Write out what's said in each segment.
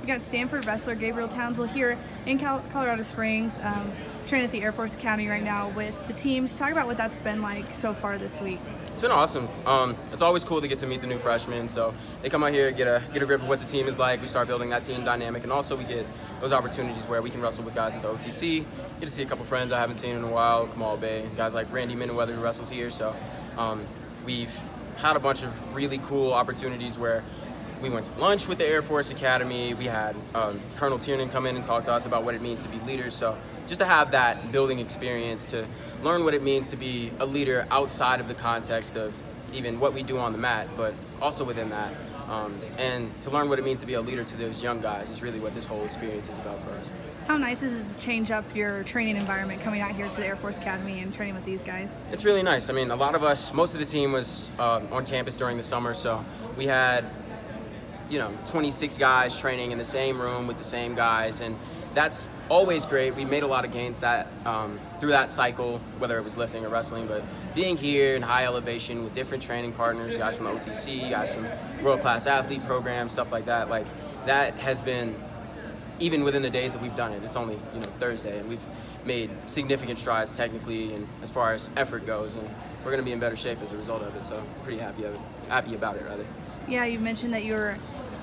We got Stanford wrestler Gabriel Townsell here in Colorado Springs, training at the Air Force Academy right now with the teams. Talk about what that's been like so far this week. It's been awesome. It's always cool to get to meet the new freshmen. So they come out here, get a grip of what the team is like. We start building that team dynamic, and also we get those opportunities where we can wrestle with guys at the OTC. Get to see a couple friends I haven't seen in a while, Kamal Bay, guys like Randy Minneweather who wrestles here. So we've had a bunch of really cool opportunities where we went to lunch with the Air Force Academy. We had Colonel Tiernan come in and talk to us about what it means to be leaders. So just to have that building experience, to learn what it means to be a leader outside of the context of even what we do on the mat, but also within that. And to learn what it means to be a leader to those young guys is really what this whole experience is about for us. How nice is it to change up your training environment coming out here to the Air Force Academy and training with these guys? It's really nice. I mean, a lot of us, most of the team was on campus during the summer, so we had 26 guys training in the same room with the same guys, and that's always great. We made a lot of gains that through that cycle, whether it was lifting or wrestling, but being here in high elevation with different training partners, guys from the OTC, guys from world-class athlete programs, stuff like that, that has been, even within the days that we've done it, it's only Thursday, and we've made significant strides technically and as far as effort goes, and we're going to be in better shape as a result of it, so pretty happy about it, rather. Yeah, you mentioned that you were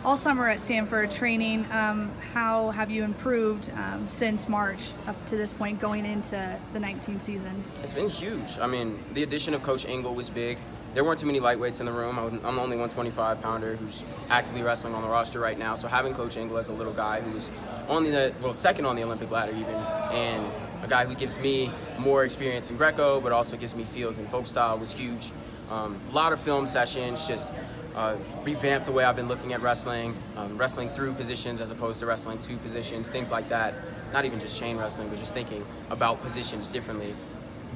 all summer at Stanford training. How have you improved since March up to this point going into the 19 season? It's been huge. I mean, the addition of Coach Engel was big. There weren't too many lightweights in the room. I'm the only 125-pounder who's actively wrestling on the roster right now. So having Coach Engel as a little guy who's second on the Olympic ladder even, and a guy who gives me more experience in Greco, but also gives me feels in folk style was huge. A lot of film sessions, just revamp the way I've been looking at wrestling, wrestling through positions as opposed to wrestling to positions, things like that. Not even just chain wrestling, but just thinking about positions differently,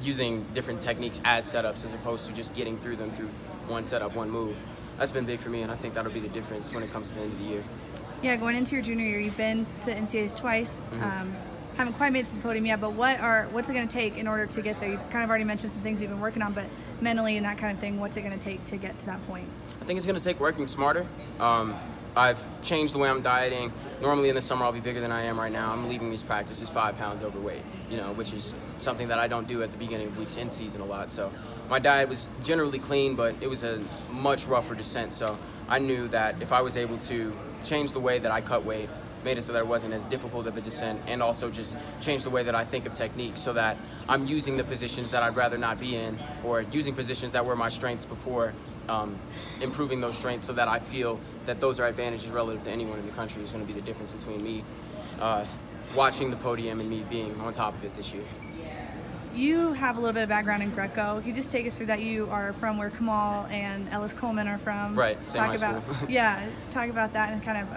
using different techniques as setups as opposed to just getting through them through one setup, one move. That's been big for me, and I think that'll be the difference when it comes to the end of the year. Yeah, going into your junior year, you've been to NCAAs twice. Mm-hmm. Haven't quite made it to the podium yet, but what's it going to take in order to get there? You kind of already mentioned some things you've been working on, but mentally and that kind of thing, what's it going to take to get to that point? I think it's going to take working smarter. I've changed the way I'm dieting. Normally in the summer I'll be bigger than I am right now. I'm leaving these practices 5 pounds overweight, which is something that I don't do at the beginning of weeks in season a lot. So my diet was generally clean, but it was a much rougher descent. So I knew that if I was able to change the way that I cut weight, made it so that it wasn't as difficult of a descent, and also just change the way that I think of technique so that I'm using the positions that I'd rather not be in, or using positions that were my strengths before, improving those strengths so that I feel that those are advantages relative to anyone in the country is going to be the difference between me watching the podium and me being on top of it this year. You have a little bit of background in Greco. Can you just take us through that? You are from where Kamal and Ellis Coleman are from. Right, same high school. Talk about that and kind of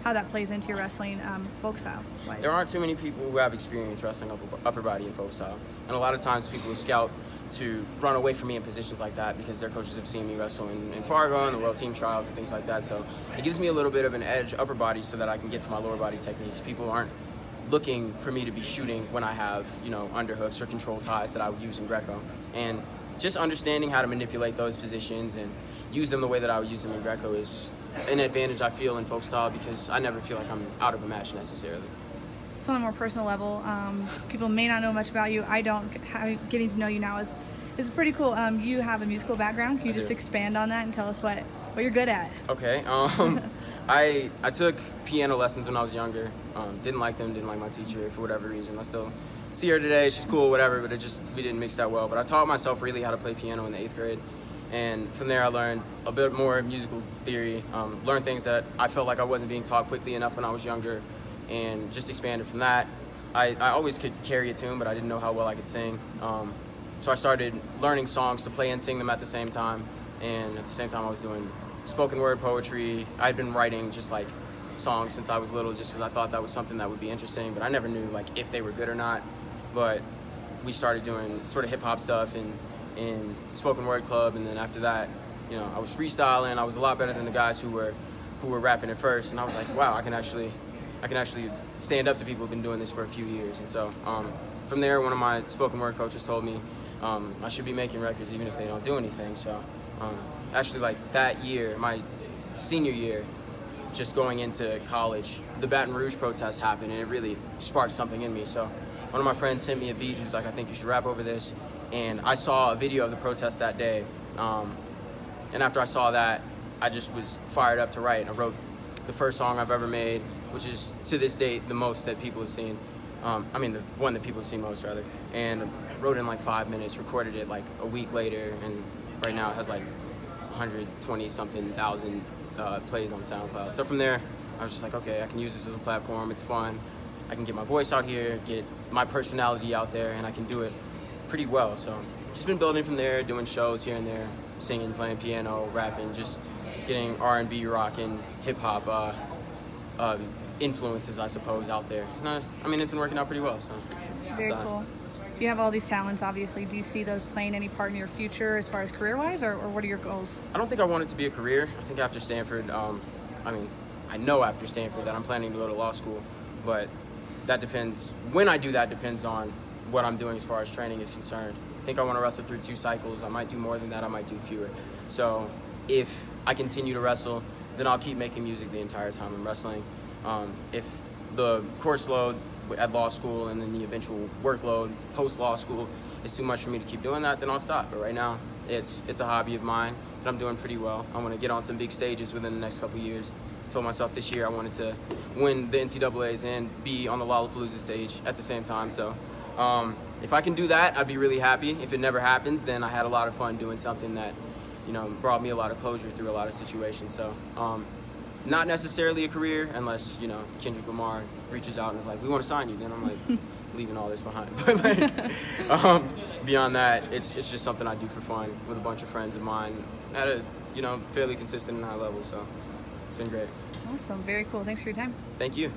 how that plays into your wrestling folk style wise. There aren't too many people who have experience wrestling upper body and folk style. And a lot of times people scout to run away from me in positions like that because their coaches have seen me wrestle in Fargo and the World Team Trials and things like that. So it gives me a little bit of an edge upper body so that I can get to my lower body techniques. People aren't looking for me to be shooting when I have, underhooks or control ties that I would use in Greco. And just understanding how to manipulate those positions and use them the way that I would use them in Greco is an advantage I feel in folk style because I never feel like I'm out of a match necessarily. So on a more personal level, people may not know much about you. I don't. Getting to know you now is pretty cool. You have a musical background. Can you just expand on that and tell us what you're good at? Okay. I took piano lessons when I was younger. Didn't like them, didn't like my teacher for whatever reason. I still see her today, she's cool, whatever, but we didn't mix that well. But I taught myself really how to play piano in the 8th grade. And from there I learned a bit more musical theory, learned things that I felt like I wasn't being taught quickly enough when I was younger, and just expanded from that. I always could carry a tune, but I didn't know how well I could sing. So I started learning songs to play and sing them at the same time. And at the same time I was doing spoken word poetry. I'd been writing just like songs since I was little just because I thought that was something that would be interesting, but I never knew if they were good or not. But we started doing sort of hip hop stuff in spoken word club, and then after that, I was freestyling. I was a lot better than the guys who were rapping at first, and I was like, wow, I can actually stand up to people who've been doing this for a few years. And so from there, one of my spoken word coaches told me I should be making records even if they don't do anything. So actually, that year, my senior year, just going into college, the Baton Rouge protest happened, and it really sparked something in me. So one of my friends sent me a beat. He was like, I think you should rap over this. And I saw a video of the protest that day. And after I saw that, I just was fired up to write. I wrote the first song I've ever made, which is to this date the most that people have seen. I mean, the one that people have seen most, rather. And I wrote it in like 5 minutes, recorded it like a week later, and right now it has like 120-something thousand plays on SoundCloud. So from there, I was just like, okay, I can use this as a platform. It's fun. I can get my voice out here, get my personality out there, and I can do it pretty well. So just been building from there, doing shows here and there, singing, playing piano, rapping, just getting R&B, rock, and hip-hop influences, I suppose, out there. I mean, it's been working out pretty well. So very cool. You have all these talents, obviously. Do you see those playing any part in your future as far as career-wise, or what are your goals? I don't think I want it to be a career. I think after Stanford, I mean, I know after Stanford that I'm planning to go to law school, but that depends. When I do that depends on what I'm doing as far as training is concerned. I think I want to wrestle through 2 cycles. I might do more than that. I might do fewer. So if I continue to wrestle, then I'll keep making music the entire time I'm wrestling. If the course load at law school and then the eventual workload post-law school is too much for me to keep doing that, then I'll stop. But right now, it's a hobby of mine, and I'm doing pretty well. I want to get on some big stages within the next couple of years. I told myself this year I wanted to win the NCAAs and be on the Lollapalooza stage at the same time. So if I can do that, I'd be really happy. If it never happens, then I had a lot of fun doing something that, you know, brought me a lot of closure through a lot of situations. So not necessarily a career unless, you know, Kendrick Lamar reaches out and is like, we want to sign you. Then I'm like, leaving all this behind. But like, beyond that, it's just something I do for fun with a bunch of friends of mine at a, you know, fairly consistent and high level. So it's been great. Awesome. Very cool. Thanks for your time. Thank you.